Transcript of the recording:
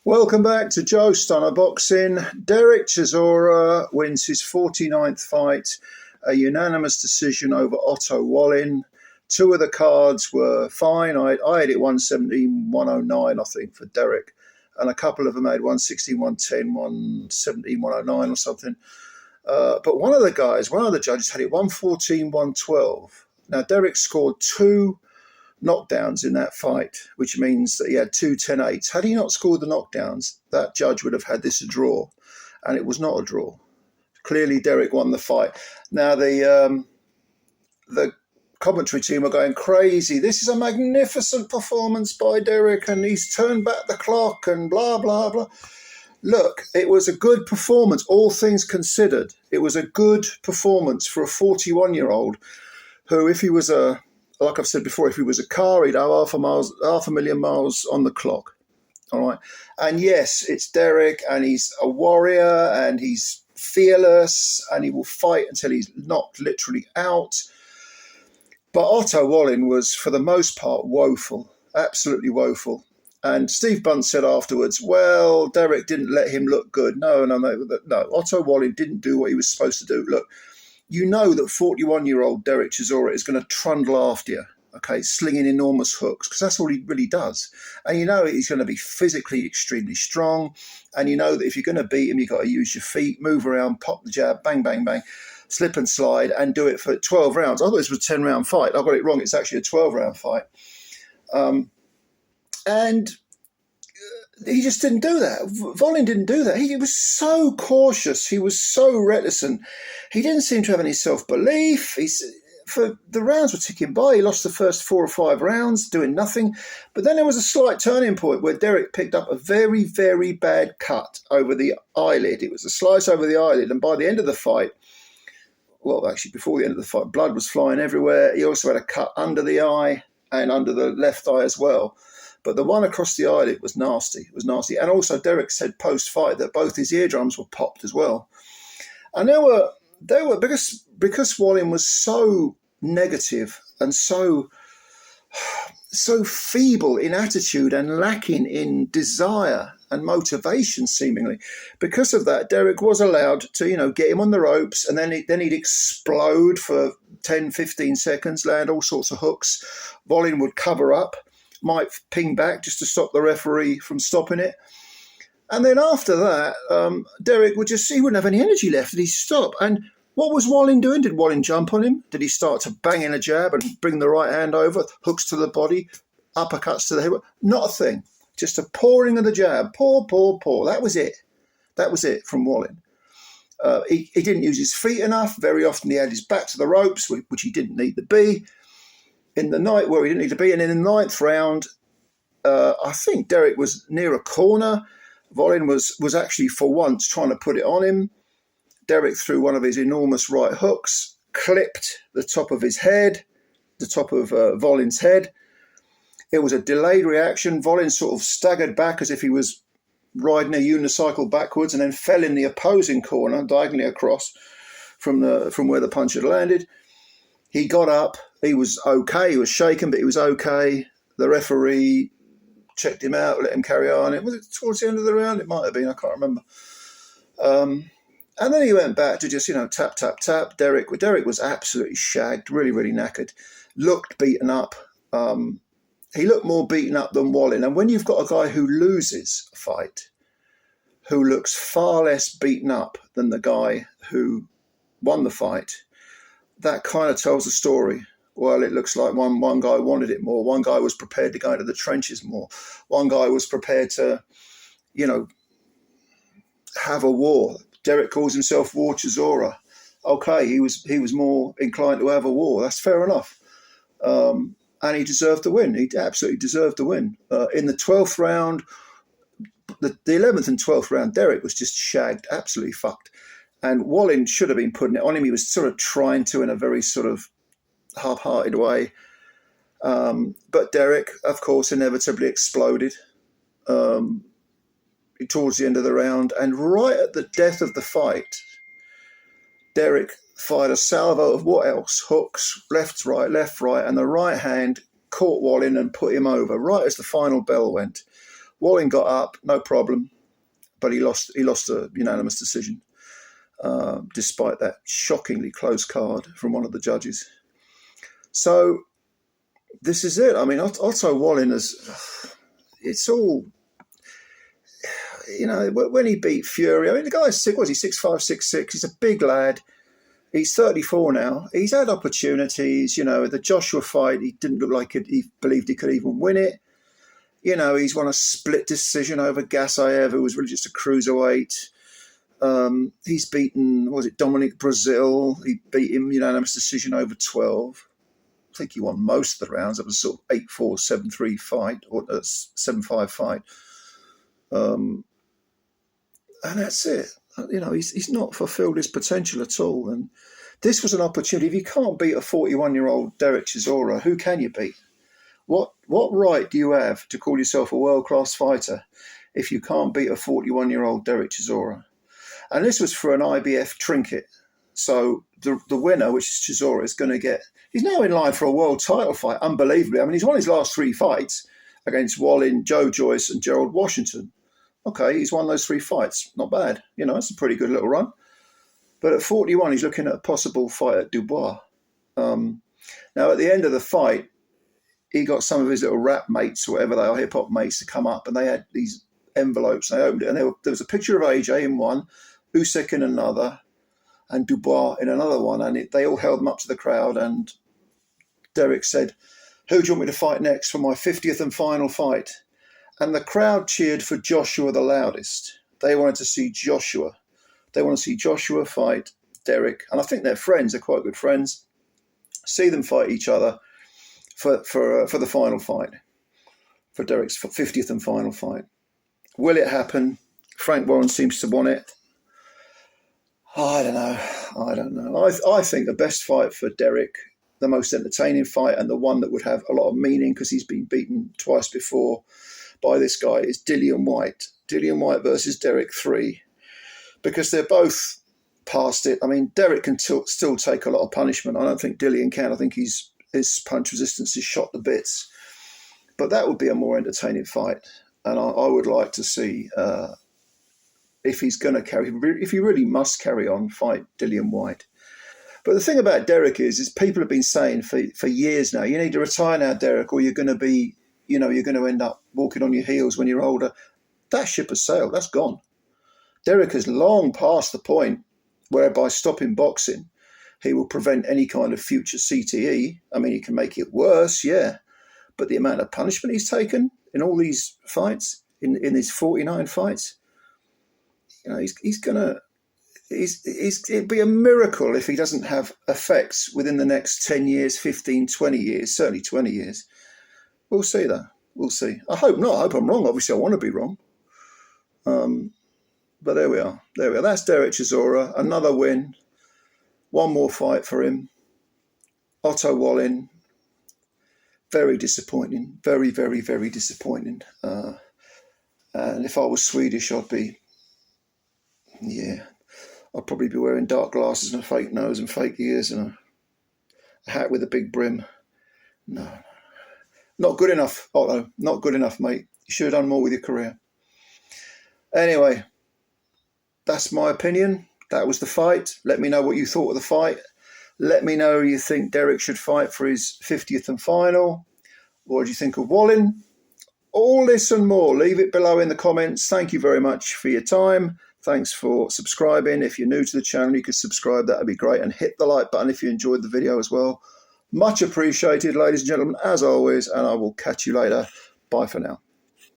Welcome back to Joe Stunner Boxing. Derek Chisora wins his 49th fight, a unanimous decision over Otto Wallin. Two of the cards were fine. I had it 117, 109, I think, for Derek. And a couple of them had 116, 110, 117, 109 or something. But one of the judges had it 114, 112. Now, Derek scored two knockdowns in that fight, which means that he had two 10-8s. Had he not scored the knockdowns, that judge would have had this a draw, and it was not a draw. Clearly, Derek won the fight. Now, the commentary team are going crazy. This is a magnificent performance by Derek, and he's turned back the clock and blah, blah, blah. Look, it was a good performance, all things considered. It was a good performance for a 41-year-old who, if he was like I've said before, if he was a car, he'd have half a million miles on the clock. All right. And yes, it's Derek, and he's a warrior, and he's fearless, and he will fight until he's knocked literally out. But Otto Wallin was, for the most part, woeful, absolutely woeful. And Steve Bunt said afterwards, well, Derek didn't let him look good. No. Otto Wallin didn't do what he was supposed to do. Look, you know that 41-year-old Derek Chisora is going to trundle after you, okay, slinging enormous hooks, because that's all he really does. And you know he's going to be physically extremely strong. And you know that if you're going to beat him, you've got to use your feet, move around, pop the jab, bang, bang, bang, slip and slide, and do it for 12 rounds. I thought this was a 10-round fight. I got it wrong. It's actually a 12-round fight. And he just didn't do that. Wallin didn't do that. He was so cautious. He was so reticent. He didn't seem to have any self-belief. For the rounds were ticking by. He lost the first 4 or 5 rounds, doing nothing. But then there was a slight turning point where Derek picked up a very, very bad cut over the eyelid. It was a slice over the eyelid. And by the end of the fight, well, actually, before the end of the fight, blood was flying everywhere. He also had a cut under the eye and under the left eye as well. But the one across the eyelid was nasty. It was nasty. And also Derek said post-fight that both his eardrums were popped as well. And they were because Wallin was so negative and so feeble in attitude and lacking in desire and motivation, seemingly. Because of that, Derek was allowed to, get him on the ropes, and then he'd explode for 10, 15 seconds, land all sorts of hooks. Wallin would cover up, might ping back just to stop the referee from stopping it. And then after that, Derek he wouldn't have any energy left, and he'd stop. And what was Wallin doing? Did Wallin jump on him? Did he start to bang in a jab and bring the right hand over, hooks to the body, uppercuts to the head? Not a thing. Just a pouring of the jab. Pour. That was it. That was it from Wallin. He didn't use his feet enough. Very often he had his back to the ropes, which he didn't need to be. In the night where he didn't need to be. And in the 9th round, I think Derek was near a corner. Wallin was actually, for once, trying to put it on him. Derek threw one of his enormous right hooks, clipped the top of his head, the top of Wallin's head. It was a delayed reaction. Wallin sort of staggered back as if he was riding a unicycle backwards, and then fell in the opposing corner, diagonally across from where the punch had landed. He got up. He was okay. He was shaken, but he was okay. The referee checked him out, let him carry on. Was it towards the end of the round? It might have been. I can't remember. And then he went back to just, tap, tap, tap. Derek was absolutely shagged, really, really knackered. Looked beaten up. He looked more beaten up than Wallin. And when you've got a guy who loses a fight, who looks far less beaten up than the guy who won the fight, that kind of tells a story. Well, it looks like one guy wanted it more. One guy was prepared to go into the trenches more. One guy was prepared to, have a war. Derek calls himself War Chisora. Okay, he was more inclined to have a war. That's fair enough. And he deserved the win. He absolutely deserved the win. In the 12th round, the 11th and 12th round, Derek was just shagged, absolutely fucked. And Wallin should have been putting it on him. He was sort of trying to, in a very sort of half-hearted way. But Derek, of course, inevitably exploded towards the end of the round. And right at the death of the fight, Derek fired a salvo of what else? Hooks, left, right, and the right hand caught Wallin and put him over right as the final bell went. Wallin got up, no problem, but he lost a unanimous decision, despite that shockingly close card from one of the judges. So this is it. I mean, Otto Wallin it's all, when he beat Fury, I mean, the guy's sick, was he 6'5", 6'6", he's a big lad. He's 34 now. He's had opportunities, the Joshua fight, he didn't look like he believed he could even win it. He's won a split decision over Gasayev, who was really just a cruiserweight. He's beaten, Dominic Brazil. He beat him unanimous decision over 12. I think he won most of the rounds. It was sort of 8-4, 7-3 fight, or a 7-5 fight. And that's it. He's not fulfilled his potential at all. And this was an opportunity. If you can't beat a 41-year-old Derek Chisora, who can you beat? What right do you have to call yourself a world-class fighter if you can't beat a 41-year-old Derek Chisora? And this was for an IBF trinket. So the winner, which is Chisora, is going to get... He's now in line for a world title fight, unbelievably. I mean, he's won his last 3 fights against Wallin, Joe Joyce and Gerald Washington. Okay, he's won those 3 fights. Not bad. It's a pretty good little run. But at 41, he's looking at a possible fight at Dubois. Now, at the end of the fight, he got some of his little rap mates, or whatever they are, hip-hop mates, to come up, and they had these envelopes. They opened it, and there was a picture of AJ in one, Usyk in another, and Dubois in another one, and they all held them up to the crowd, and Derek said, "Who do you want me to fight next for my 50th and final fight?" And the crowd cheered for Joshua the loudest. They wanted to see Joshua. They want to see Joshua fight Derek. And I think they're friends. They're quite good friends. See them fight each other for the final fight, for Derek's 50th and final fight. Will it happen? Frank Warren seems to want it. I don't know. I think the best fight for Derek, the most entertaining fight, and the one that would have a lot of meaning because he's been beaten twice before by this guy, is Dillian Whyte. Dillian Whyte versus Derek 3. Because they're both past it. I mean, Derek can still take a lot of punishment. I don't think Dillian can. I think his punch resistance is shot to bits. But that would be a more entertaining fight. And I would like to see if he's going to if he really must carry on, fight Dillian Whyte. But the thing about Derek is people have been saying for years now, you need to retire now, Derek, or you're going to be, you're going to end up walking on your heels when you're older. That ship has sailed. That's gone. Derek has long passed the point where by stopping boxing, he will prevent any kind of future CTE. I mean, he can make it worse, yeah. But the amount of punishment he's taken in all these fights, in his 49 fights, it'd be a miracle if he doesn't have effects within the next 10 years, 15, 20 years, certainly 20 years. We'll see, though. We'll see. I hope not. I hope I'm wrong. Obviously, I want to be wrong. But there we are. That's Derek Chisora. Another win. One more fight for him. Otto Wallin. Very disappointing. Very, very, very disappointing. And if I was Swedish, I'd probably be wearing dark glasses and a fake nose and fake ears and a hat with a big brim. No. Not good enough, Otto. Not good enough, mate. You should have done more with your career. Anyway, that's my opinion. That was the fight. Let me know what you thought of the fight. Let me know you think Derek should fight for his 50th and final. What do you think of Wallin? All this and more, leave it below in the comments. Thank you very much for your time. Thanks for subscribing. If you're new to the channel, you could subscribe. That would be great. And hit the like button if you enjoyed the video as well. Much appreciated, ladies and gentlemen, as always. And I will catch you later. Bye for now.